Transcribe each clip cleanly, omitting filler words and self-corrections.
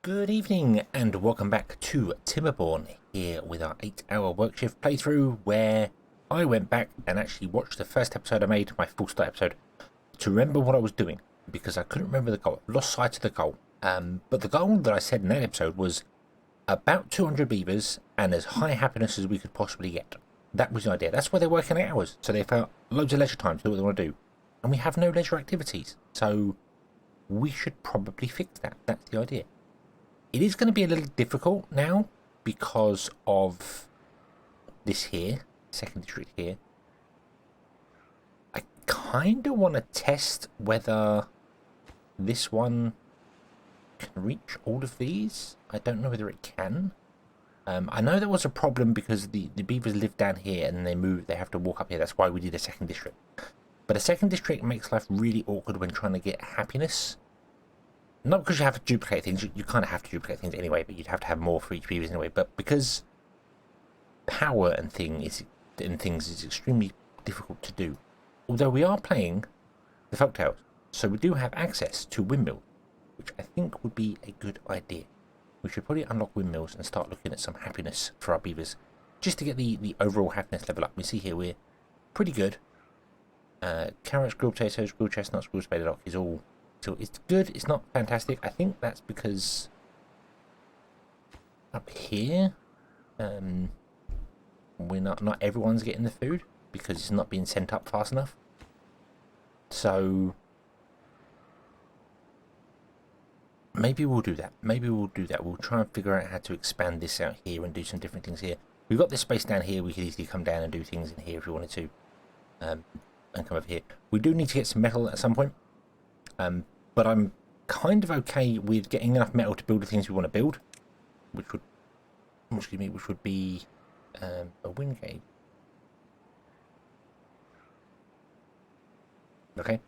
Good evening and welcome back to Timberborn, here with our 8-hour work shift playthrough, where I went back and actually watched the first episode I made, my full start episode, to remember what I was doing, because I couldn't remember the goal. Lost sight of the goal. But the goal that I said in that episode was about 200 beavers and as high happiness as we could possibly get. That was the idea. That's why they're working 8 hours, so they've got loads of leisure time to do what they want to do. And we have no leisure activities, so we should probably fix that. That's the idea. It is going to be a little difficult now because of this here, second district here. I kind of want to test whether this one can reach all of these. I don't know whether it can. I know there was a problem because the beavers live down here and they move, they have to walk up here. That's why we did a second district. But a second district makes life really awkward when trying to get happiness. Not because you have to duplicate things, you kind of have to duplicate things anyway, but you'd have to have more for each beavers anyway. But because power and things is extremely difficult to do. Although we are playing the Folktails, so we do have access to windmills, which I think would be a good idea. We should probably unlock windmills and start looking at some happiness for our beavers, just to get the overall happiness level up. We see here we're pretty good. Carrots, grilled potatoes, grilled chestnuts, grilled spadadoc is all... So it's good, it's not fantastic. I think that's because up here, we're not everyone's getting the food because it's not being sent up fast enough. So maybe we'll do that. We'll try and figure out how to expand this out here and do some different things here. We've got this space down here. We could easily come down and do things in here if we wanted to, and come over here. We do need to get some metal at some point. But I'm kind of okay with getting enough metal to build the things we want to build, which would be a wind gate. Okay,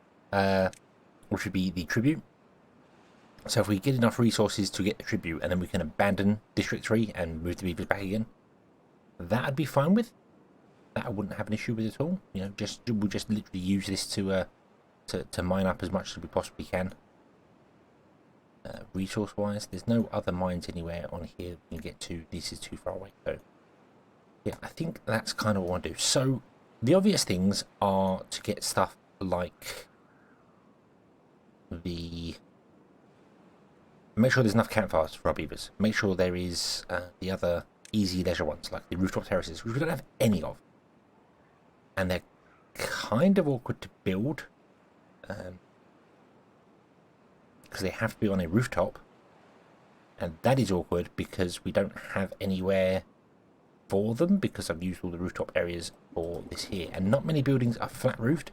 which would be the tribute. So if we get enough resources to get the tribute, and then we can abandon District 3 and move the beavers back again, that I'd be fine with. That I wouldn't have an issue with at all. You know, we'll just literally use this to mine up as much as we possibly can. Resource wise, there's no other mines anywhere on here we can get to. This is too far away, so yeah, I think that's kind of what I want to do. So the obvious things are to get stuff like make sure there's enough campfires for our beavers. Make sure there is the other easy leisure ones like the rooftop terraces, which we don't have any of, and they're kind of awkward to build. Because they have to be on a rooftop, and that is awkward because we don't have anywhere for them because I've used all the rooftop areas for this here, and not many buildings are flat roofed,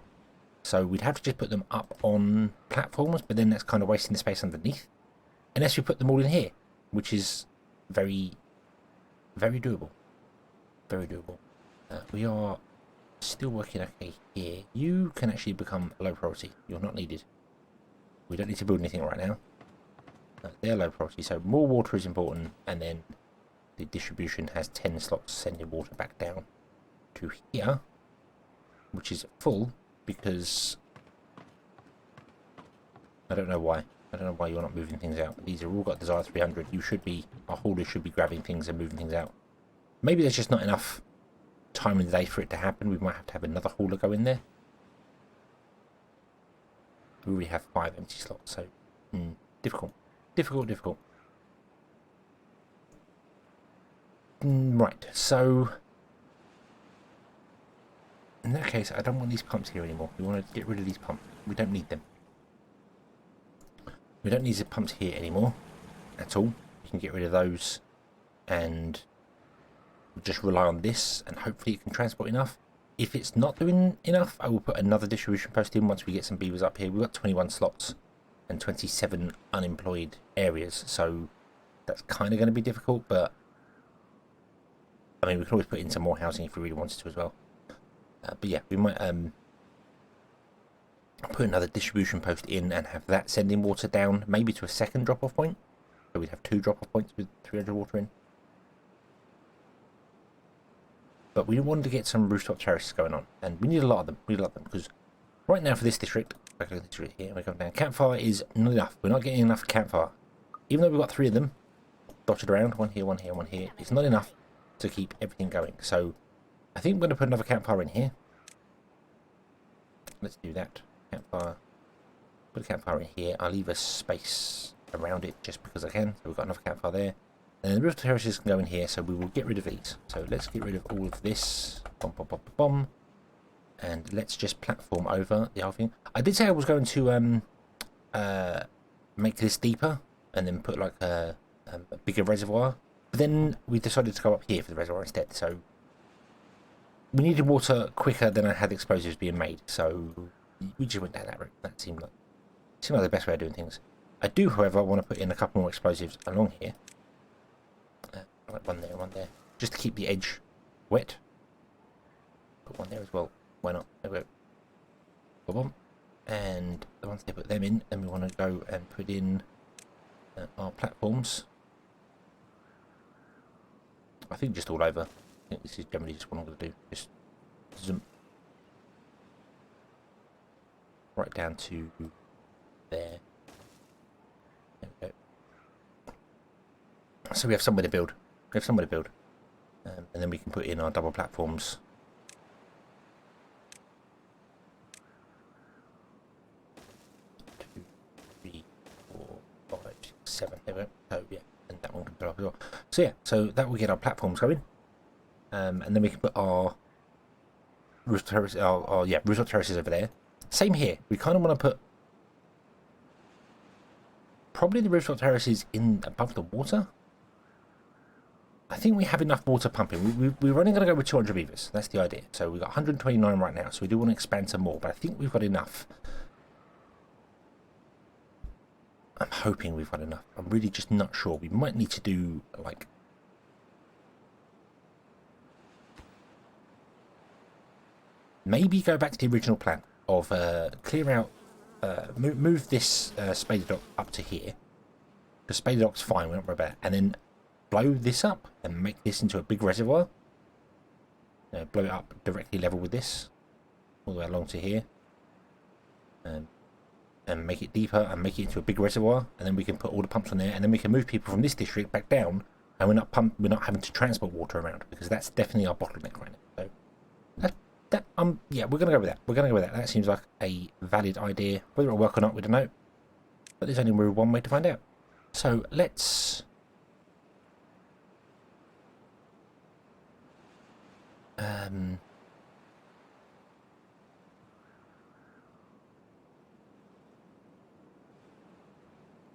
so we'd have to just put them up on platforms, but then that's kind of wasting the space underneath unless we put them all in here, which is very doable. We are still working okay here. You can actually become low priority. You're not needed. We don't need to build anything right now. They're low priority, so more water is important, and then the distribution has 10 slots sending water back down to here, which is full because I don't know why. I don't know why you're not moving things out. These are all got desire 300. Our haulers should be grabbing things and moving things out. Maybe there's just not enough time in the day for it to happen. We might have to have another hauler go in there. We already have 5 empty slots, so difficult. Right, so in that case, I don't want these pumps here anymore. We want to get rid of these pumps. We don't need them. We don't need the pumps here anymore at all. We can get rid of those and just rely on this, and hopefully it can transport enough. If it's not doing enough, I will put another distribution post in once we get some beavers up here. We've got 21 slots and 27 unemployed areas, so that's kind of going to be difficult, but I mean, we can always put in some more housing if we really wanted to as well. But yeah, we might put another distribution post in and have that sending water down, maybe to a second drop-off point. So we'd have 2 drop-off points with 300 water in. But we wanted to get some rooftop terraces going on, and we need a lot of them. Because right now for this district, back to the district here, we come down. Campfire is not enough. We're not getting enough campfire even though we've got 3 of them dotted around, one here, one here, one here, it's not enough to keep everything going. So I think I'm going to put another campfire in here. Let's do that. Campfire. Put a campfire in here. I'll leave a space around it just because I can. So we've got another campfire there. And the roof terraces can go in here, so we will get rid of these. So let's get rid of all of this. Bomb, bomb, bomb, bomb. And let's just platform over the whole thing. I did say I was going to make this deeper and then put like a bigger reservoir. But then we decided to go up here for the reservoir instead. So we needed water quicker than I had explosives being made. So we just went down that route. That seemed like the best way of doing things. I do, however, want to put in a couple more explosives along here. Like one there, just to keep the edge wet. Put one there as well. Why not? There we go. Boom. And once they put them in, then we want to go and put in our platforms. I think just all over. I think this is generally just what I'm going to do. Just zoom right down to there. There we go. So we have somewhere to build. And then we can put in our double platforms. 2, 3, 4, 5, 6, 7. There we go. So yeah, and that one can go up as well. So yeah, so that will get our platforms going. And then we can put our rooftop terraces, rooftop terraces over there. Same here. We kind of want to put probably the rooftop terraces in above the water. I think we have enough water pumping. We're only going to go with 200 beavers. That's the idea. So we've got 129 right now. So we do want to expand some more. But I think we've got enough. I'm hoping we've got enough. I'm really just not sure. We might need to do like... maybe go back to the original plan of clear out... move this spader dock up to here. The spader dock's fine. We're not worried about it. And then blow this up and make this into a big reservoir. Blow it up directly level with this all the way along to here, and make it deeper and make it into a big reservoir, and then we can put all the pumps on there, and then we can move people from this district back down, and we're not having to transport water around, because that's definitely our bottleneck right now. So yeah, we're gonna go with that. That seems like a valid idea. Whether it'll work or not, we don't know, but there's only one way to find out. So let's I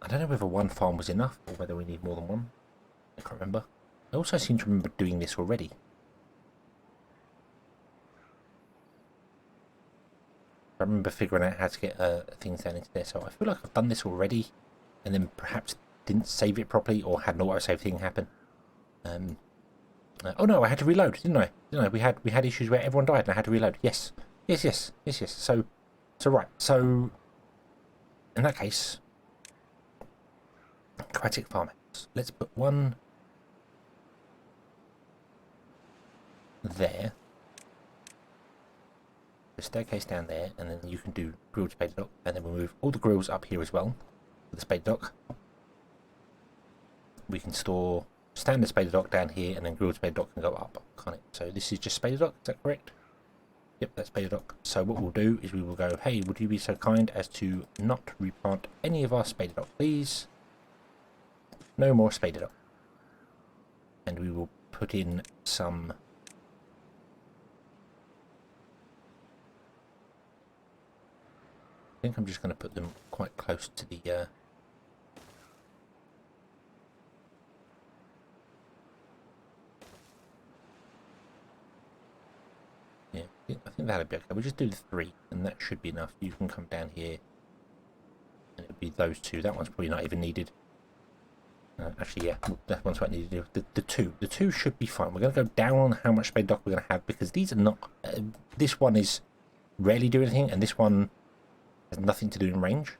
don't know whether one farm was enough or whether we need more than one. I can't remember. I also seem to remember doing this already. I remember figuring out how to get things down into there, so I feel like I've done this already and then perhaps didn't save it properly or had an autosave thing happen. Oh no, I had to reload, didn't I? We had issues where everyone died and I had to reload. Yes. So right. So in that case, aquatic farmhouse. Let's put one there. The staircase down there, and then you can do grilled spader dock, and then we'll move all the grills up here as well for the spader dock. We can store standard spader dock down here, and then grilled spader dock can go up, can't it? So this is just spader dock, is that correct? Yep, that's spader dock. So what we'll do is we will go, hey, would you be so kind as to not replant any of our spader dock, please? No more spader dock. And we will put in some I think I'm just going to put them quite close to the yeah, I think that'll be okay. We'll just do the 3 and that should be enough. You can come down here and it'll be those 2. That one's probably not even needed. Actually, yeah, that one's quite needed. The 2 should be fine. We're going to go down on how much spader dock we're going to have because these are not this one is rarely doing anything and this one has nothing to do in range.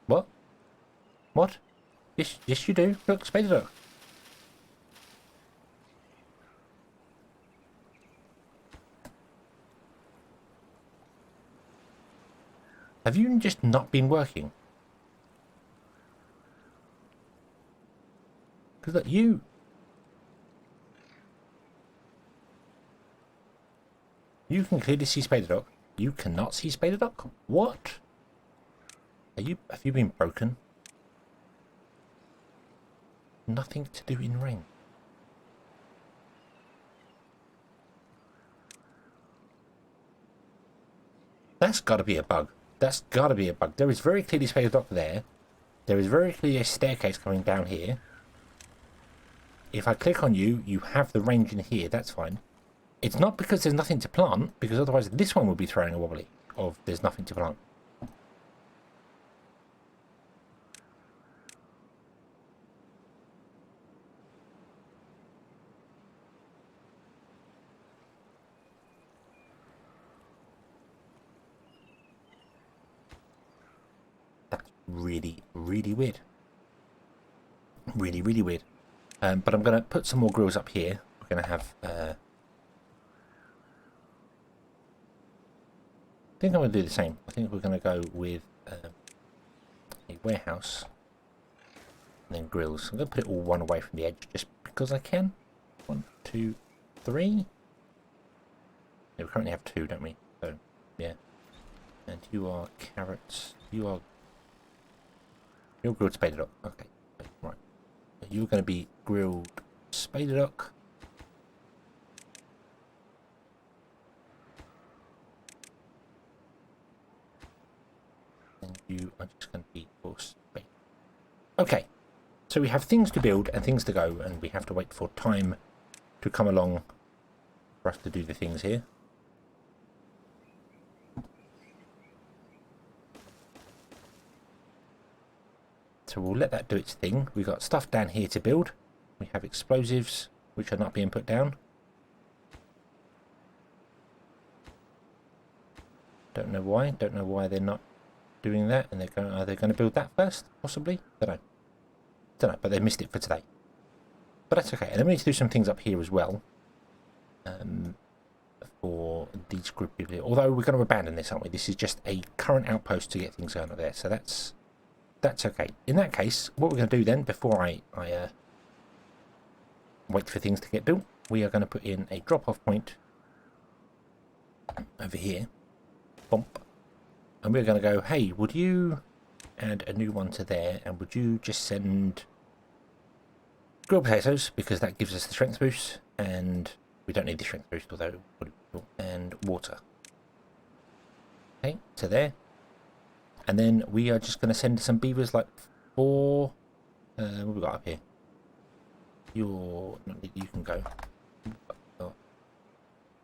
What? What? Yes you do. Look, spader dock. Have you just not been working? Because look, you can clearly see Spader Dock. You cannot see Spader Dock? What? Have you been broken? Nothing to do in rain. That's got to be a bug. That's got to be a bug. There is very clearly Spader Dock there. There is very clearly a staircase coming down here. If I click on you, you have the range in here. That's fine. It's not because there's nothing to plant, because otherwise this one would be throwing a wobbly of there's nothing to plant. That's really, really weird. Really, really weird. But I'm going to put some more grills up here. We're going to have... I think I'm going to do the same. I think we're going to go with a warehouse and then grills. I'm going to put it all one away from the edge just because I can. 1, 2, 3. Yeah, we currently have 2, don't we? So, yeah. And you are carrots. You're grilled Spader Dock. Okay, right. You're going to be grilled Spader Dock. And you are just going to be forced. Okay, so we have things to build and things to go, and we have to wait for time to come along for us to do the things here. So we'll let that do its thing. We've got stuff down here to build. We have explosives which are not being put down. Don't know why. Don't know why they're not doing that. And are they going to build that first? Possibly. Don't know. But they missed it for today. But that's okay. And then we need to do some things up here as well. For these group people here. Although we're going to abandon this, aren't we? This is just a current outpost to get things going up there. So that's okay. In that case, what we're going to do then, before I wait for things to get built, we are going to put in a drop-off point over here. Bump. And we're going to go, hey, would you add a new one to there, and would you just send grilled potatoes, because that gives us the strength boost, and we don't need the strength boost, although it would be cool, and water. Okay, to there. And then we are just going to send some beavers, like 4... what have we got up here? You can go.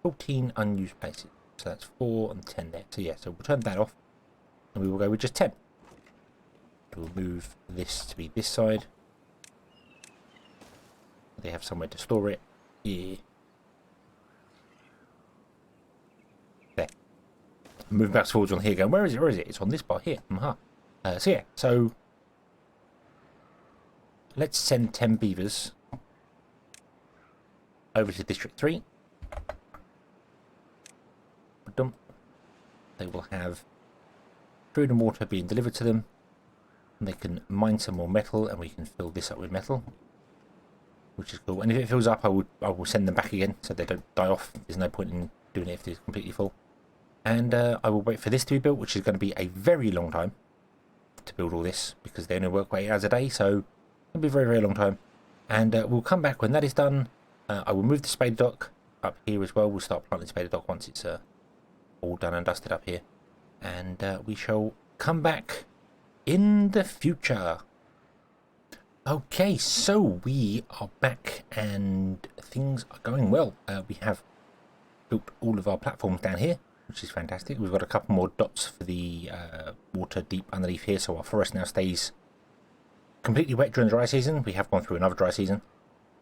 14 unused places. So that's 4 and 10 there. So yeah, so we'll turn that off. And we will go with just 10. We'll move this to be this side. They have somewhere to store it. Yeah. There. Moving back forwards on here, going, where is it? Where is it? It's on this bar here. So yeah, so let's send 10 beavers over to District 3. Dump. They will have food and water being delivered to them. And they can mine some more metal, and we can fill this up with metal, which is cool. And if it fills up, I will send them back again so they don't die off. There's no point in doing it if it's completely full. And I will wait for this to be built, which is going to be a very long time to build all this, because they only work 8 hours a day, so it'll be a very, very long time. And we'll come back when that is done. I will move the Spader Dock up here as well. We'll start planting Spader Dock once it's all done and dusted up here. And we shall come back in the future. Okay, so we are back and things are going well. We have built all of our platforms down here, which is fantastic. We've got a couple more dots for the water deep underneath here, so our forest now stays completely wet during the dry season. We have gone through another dry season,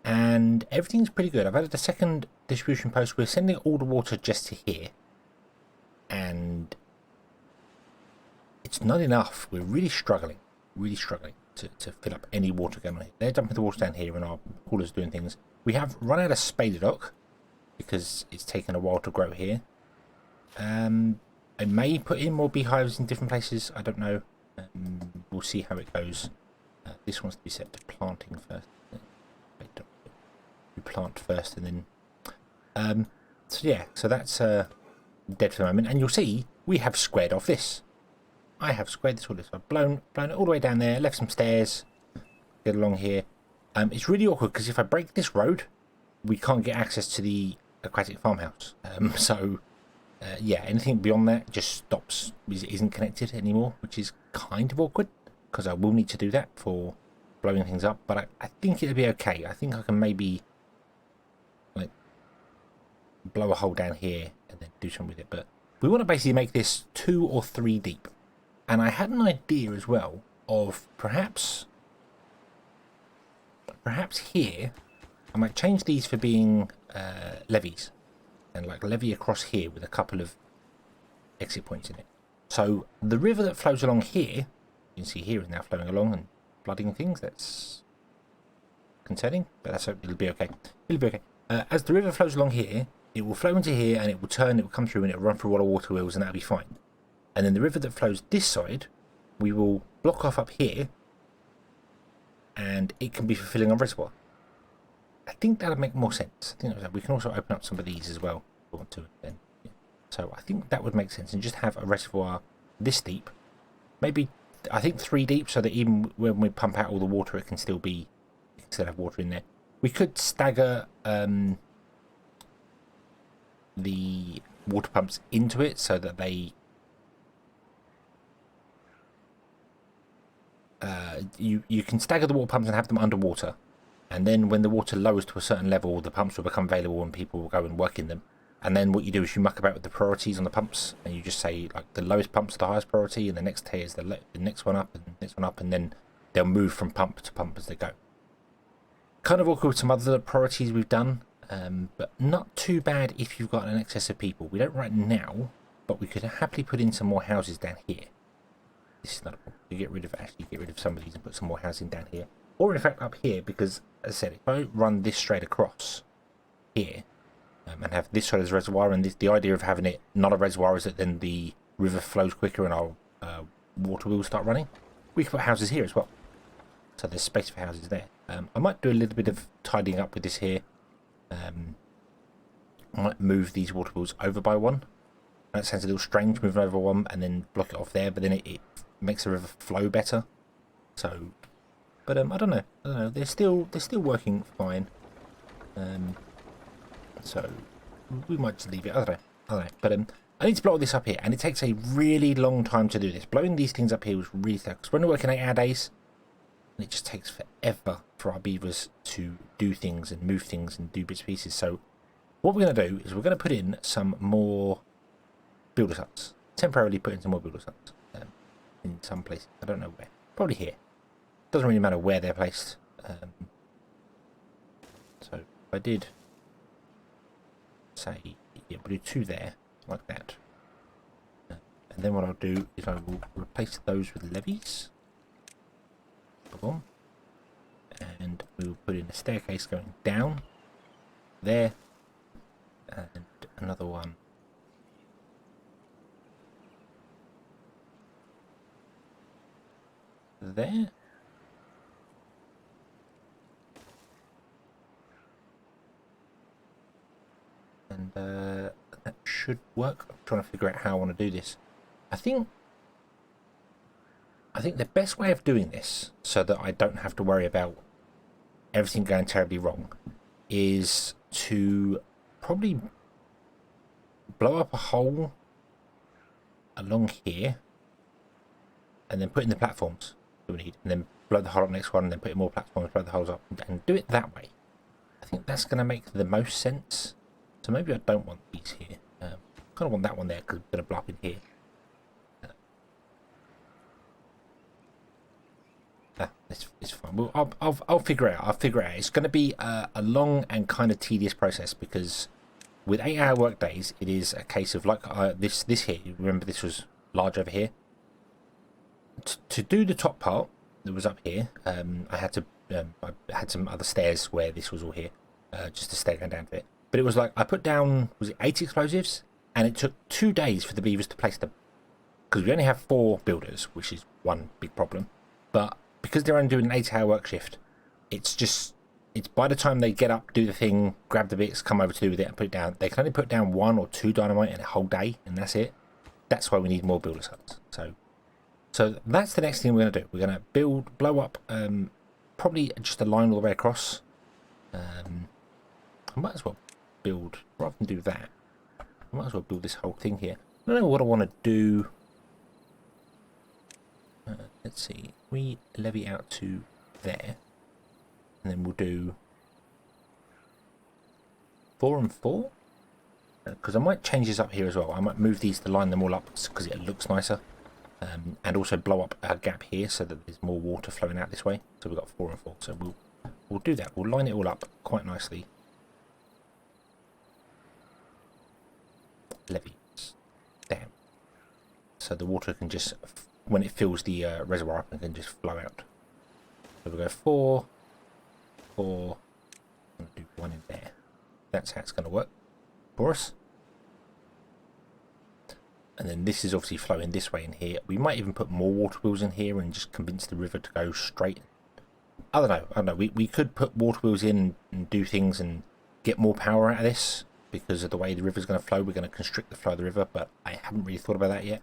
and everything's pretty good. I've added a second distribution post. We're sending all the water just to here, and it's not enough. We're really struggling to fill up any water going on here. They're dumping the water down here, and our hauler's doing things. We have run out of Spader Dock because it's taken a while to grow here. And I may put in more beehives in different places. I don't know. We'll see how it goes. This wants to be set to planting first. We plant first and then... so yeah, so that's dead for the moment. And you'll see we have squared off this. I have squared this all this. I've blown it all the way down there, left some stairs, get along here. It's really awkward because if I break this road, we can't get access to the aquatic farmhouse. Yeah, anything beyond that just stops, isn't connected anymore, which is kind of awkward because I will need to do that for blowing things up. But I think it'll be okay. I think I can maybe like blow a hole down here and then do something with it. But we want to basically make this 2 or 3 deep. And I had an idea as well of perhaps here I might change these for being levees, and like levee across here with a couple of exit points in it. So the river that flows along here, you can see here is now flowing along and flooding things. That's concerning, but it'll be okay. It'll be okay. As the river flows along here, it will flow into here and it will turn, it will come through and it will run through all the water wheels and that'll be fine. And then the river that flows this side, we will block off up here and it can be fulfilling a reservoir. I think that'll make more sense. I think we can also open up some of these as well if we want to. Then, yeah. So I think that would make sense and just have a reservoir this deep. Maybe, I think 3 deep so that even when we pump out all the water, it can still have water in there. We could stagger the water pumps into it so that they you can stagger the water pumps and have them underwater, and then when the water lowers to a certain level, the pumps will become available and people will go and work in them. And then what you do is you muck about with the priorities on the pumps, and you just say like the lowest pump's the highest priority, and the next tier is the next one up, and the next one up, and then they'll move from pump to pump as they go. Kind of awkward with some other priorities we've done, but not too bad if you've got an excess of people. We don't right now, but we could happily put in some more houses down here. This is not a problem. You get rid of some of these and put some more housing down here, or in fact up here, because as I said, if I run this straight across here and have this side as a reservoir, and the idea of having it not a reservoir is that then the river flows quicker and our water will start running. We can put houses here as well, so there's space for houses there. I might do a little bit of tidying up with this here. I might move these water wheels over by one. That sounds a little strange, moving over one and then block it off there, but then it makes the river flow better. So, but I don't know. They're still working fine. So we might just leave it. I don't know. But I need to blow this up here, and it takes a really long time to do this. Blowing these things up here was really tough because when we're working 8-hour days, it just takes forever for our beavers to do things and move things and do bits and pieces. So what we're going to do is we're going to put in some more builder's huts. Temporarily put in some more builder's huts in some places. I don't know where. Probably here. Doesn't really matter where they're placed. So if I did say, yeah, we'll do 2 there, like that. And then what I'll do is I will replace those with levees. Boom. And we'll put in a staircase going down there, and another one there. And that should work. I'm trying to figure out how I want to do this. I think the best way of doing this, so that I don't have to worry about everything going terribly wrong, is to probably blow up a hole along here and then put in the platforms that we need, and then blow the hole up next one, and then put in more platforms, blow the holes up, and do it that way. I think that's going to make the most sense. So maybe I don't want these here. I kind of want that one there because I'm going to blow up in here. It's fine. Well, I'll figure it out. I'll figure it out. It's going to be a long and kind of tedious process because with 8-hour work days, it is a case of like this here. You remember this was large over here. To do the top part that was up here, I had some other stairs where this was all here, just to stair going down to it. But it was like I put down, was it 8 explosives? And it took 2 days for the beavers to place them. Because we only have 4 builders, which is one big problem. But because they're only doing an 8-hour work shift, it's by the time they get up, do the thing, grab the bits, come over to do with it and put it down, they can only put down 1 or 2 dynamite in a whole day, and that's it. That's why we need more builders huts. So that's the next thing we're going to do. We're going to blow up, probably just a line all the way across. I might as well build, rather than do that, I might as well build this whole thing here. I don't know what I want to do. Let's see, we levy out to there, and then we'll do 4 and 4, because I might change this up here as well. I might move these to line them all up because it looks nicer, and also blow up a gap here so that there's more water flowing out this way. So we've got 4 and 4, so we'll do that. We'll line it all up quite nicely. Levees down, so the water can just, when it fills the reservoir up, it can just flow out. So we'll go 4, 4, and do 1 in there. That's how it's going to work for us. And then this is obviously flowing this way in here. We might even put more water wheels in here and just convince the river to go straight. I don't know. We could put water wheels in and do things and get more power out of this. Because of the way the river's going to flow, we're going to constrict the flow of the river, but I haven't really thought about that yet.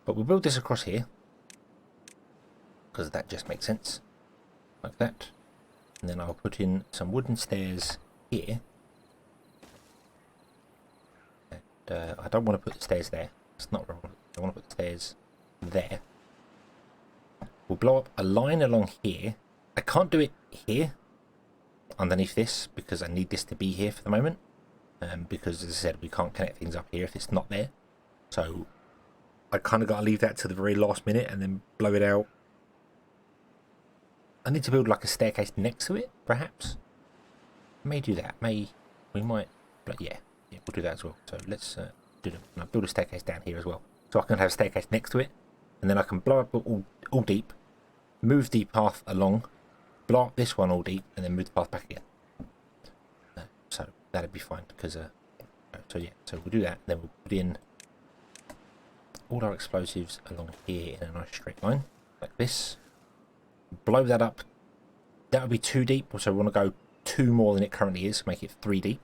But we'll build this across here, because that just makes sense, like that. And then I'll put in some wooden stairs here. And I don't want to put the stairs there. It's not wrong. I want to put the stairs there. We'll blow up a line along here. I can't do it here, underneath this, because I need this to be here for the moment. Because, as I said, we can't connect things up here if it's not there. So I kind of got to leave that to the very last minute and then blow it out. I need to build like a staircase next to it, perhaps. May do that. We might. But yeah, we'll do that as well. So let's do them. And I'll build a staircase down here as well. So I can have a staircase next to it, and then I can blow up all deep, move the path along, blow up this one all deep, and then move the path back again. So that'd be fine, because so we'll do that. Then we'll put in all our explosives along here in a nice straight line like this. Blow that up. That would be 2 deep, so we want to go 2 more than it currently is, make it 3 deep.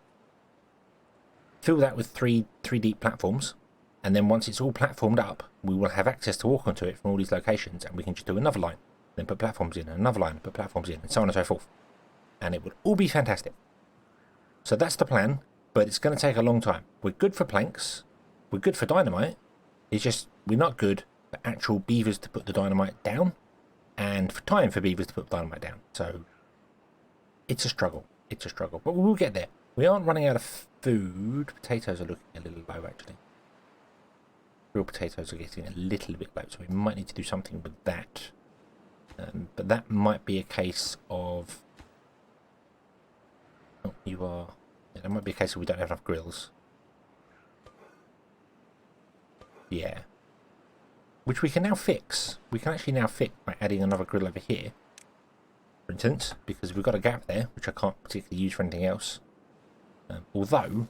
Fill that with three deep platforms, and then once it's all platformed up, we will have access to walk onto it from all these locations, and we can just do another line, then put platforms in, another line, put platforms in, and so on and so forth. And it would all be fantastic. So that's the plan, but it's going to take a long time. We're good for planks, we're good for dynamite, it's just we're not good for actual beavers to put the dynamite down, and for time for beavers to put dynamite down. So it's a struggle, but we will get there. We aren't running out of food. Potatoes are looking a little low, actually. Real potatoes are getting a little bit low, so we might need to do something with that. But that might be a case of... Oh, you are... Yeah, that might be a case of we don't have enough grills. Yeah. Which we can now fix. We can actually now fix by adding another grill over here, for instance, because we've got a gap there, which I can't particularly use for anything else. Although,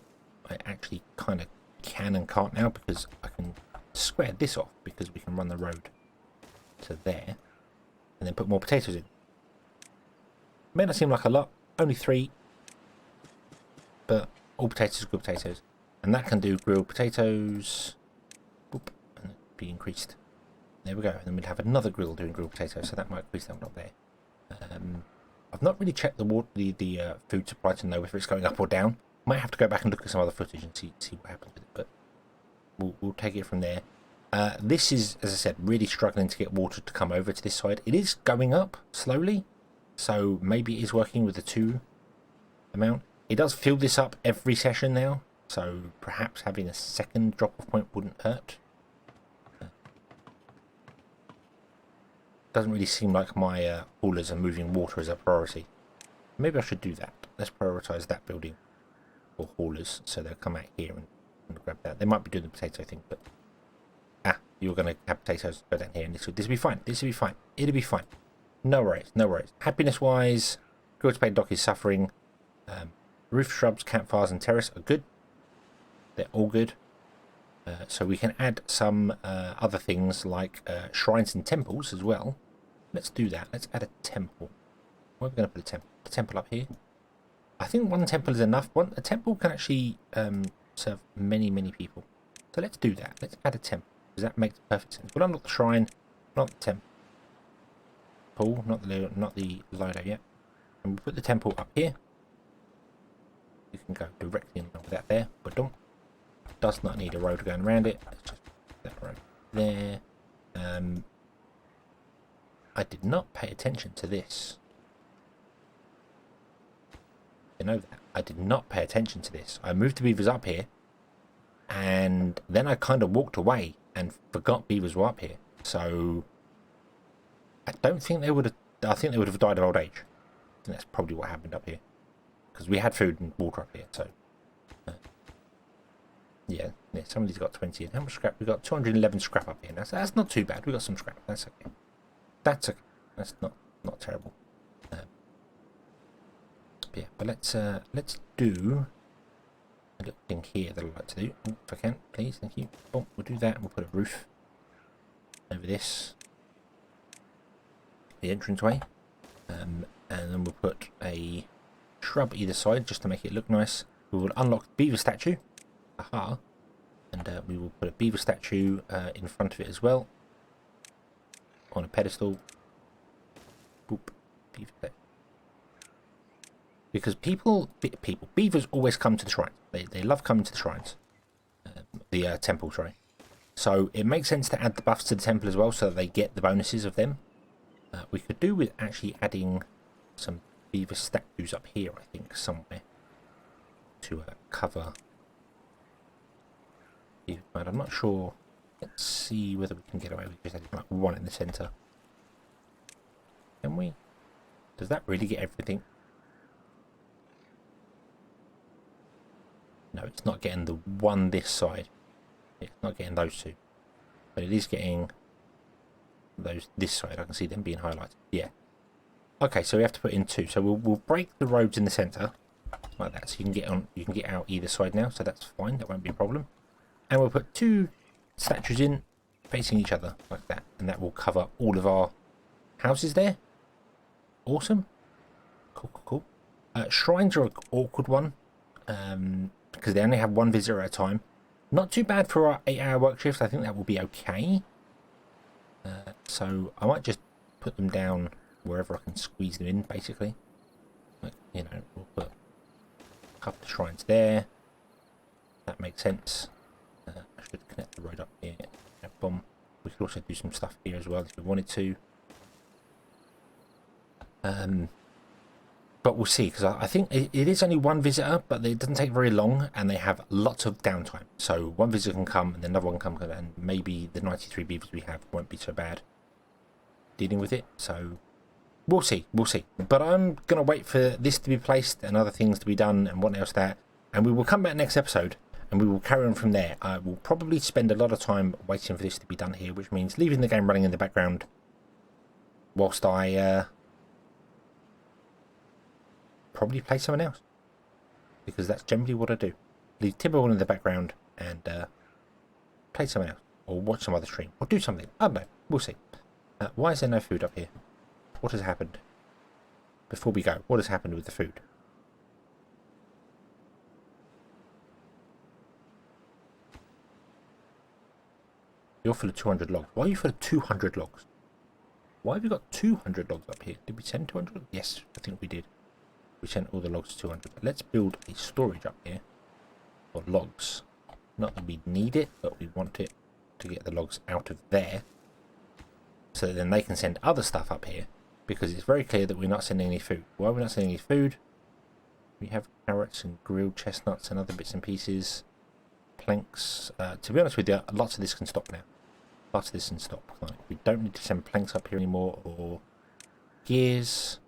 I actually kind of can and can't now, because I can square this off, because we can run the road to there, and then put more potatoes in. May not seem like a lot, only 3, but all potatoes are good potatoes. And that can do grilled potatoes, boop, and it'll be increased. There we go, and then we'll have another grill doing grilled potatoes, so that might increase that one up there. I've not really checked the food supply to know if it's going up or down. Might have to go back and look at some other footage and see what happens with it, but we'll take it from there. This is, as I said, really struggling to get water to come over to this side. It is going up slowly, so maybe it is working with the 2 amount. It does fill this up every session now, so perhaps having a second drop-off point wouldn't hurt. Doesn't really seem like my haulers are moving water as a priority. Maybe I should do that. Let's prioritise that building for haulers, so they'll come out here and grab that. They might be doing the potato thing, but you're going to have potatoes go down here, and this will be fine. This will be fine. It'll be fine. No worries, no worries. Happiness-wise, Grillspade Dock is suffering. Roof shrubs, campfires, and terrace are good. They're all good. So we can add some other things like shrines and temples as well. Let's do that. Let's add a temple. Where are we going to put a temple? A temple up here. I think one temple is enough. A temple can actually serve many, many people. So let's do that. Let's add a temple, because that makes perfect sense. We'll unlock the shrine, not the temple, not the Lido yet. And we'll put the temple up here. You can go directly in with that there, but don't. Does not need a road going around it. Let's just put that road there. I did not pay attention to this. You know that. I did not pay attention to this. I moved the beavers up here, and then I kind of walked away and forgot beavers were up here. So I don't think they would have. I think they would have died of old age. I think that's probably what happened up here, because we had food and water up here. So yeah, somebody's got 20. And how much scrap? We got 211 scrap up here. That's not too bad. We got some scrap. That's okay. That's okay. That's not terrible. Yeah, but let's do a little thing here that I'd like to do. Oh, if I can, please, thank you. Oh, we'll do that, and we'll put a roof over this, the entranceway, and then we'll put a shrub either side just to make it look nice. We will unlock the beaver statue, aha, and we will put a beaver statue in front of it as well, on a pedestal. Boop, beaver statue. Because beavers always come to the shrine. They love coming to the shrines. The temple, sorry. So it makes sense to add the buffs to the temple as well, so that they get the bonuses of them. We could do with actually adding some beaver statues up here, I think, somewhere. To cover. But I'm not sure. Let's see whether we can get away with just adding like one in the centre. Can we? Does that really get everything? No, it's not getting the one this side. It's not getting those two. But it is getting those this side. I can see them being highlighted. Yeah. Okay, so we have to put in two. So we'll break the roads in the centre. Like that. So you can get out either side now. So that's fine. That won't be a problem. And we'll put two statues in facing each other like that. And that will cover all of our houses there. Awesome. Cool. Shrines are an awkward one. Because they only have one visitor at a time. Not too bad for our 8-hour work shift. I think that will be okay. So I might just put them down wherever I can squeeze them in, basically. Like, you know, we'll put a couple of shrines there. That makes sense. I should connect the road up here. Boom. We could also do some stuff here as well if we wanted to. But we'll see, because I think it is only one visitor, but it doesn't take very long, and they have lots of downtime. So one visitor can come, and then another one can come, and maybe the 93 beavers we have won't be so bad dealing with it. So we'll see. But I'm going to wait for this to be placed and other things to be done and what else that. And we will come back next episode, and we will carry on from there. I will probably spend a lot of time waiting for this to be done here, which means leaving the game running in the background whilst I... probably play someone else, because that's generally what I do. Leave Timberborn in the background and play someone else, or watch some other stream, or do something. I don't know. We'll see. Why is there no food up here? What has happened? Before we go, what has happened with the food? You're full of 200 logs. Why are you full of 200 logs? Why have you got 200 logs up here? Did we send 200? Yes, I think we did. We sent all the logs to 200. Let's build a storage up here for logs. Not that we need it, but we want it to get the logs out of there, so that then they can send other stuff up here, because it's very clear that we're not sending any food. Why are we not sending any food? We have carrots and grilled chestnuts and other bits and pieces. Planks. To be honest with you, lots of this can stop now. Lots of this can stop. Like, we don't need to send planks up here anymore, or gears.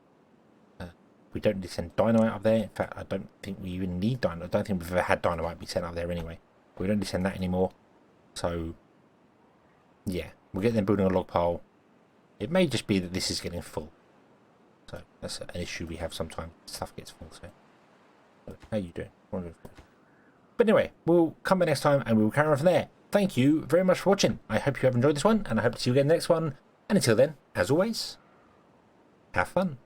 We don't need to send dynamite up there. In fact, I don't think we even need dynamite. I don't think we've ever had dynamite be sent up there anyway. But we don't need to send that anymore. So, yeah. We'll get them building a log pile. It may just be that this is getting full. So, that's an issue we have sometimes. Stuff gets full, so. How are you doing? Wonderful. But anyway, we'll come back next time and we'll carry on from there. thank you very much for watching. I hope you have enjoyed this one, and I hope to see you again in the next one. And until then, as always, have fun.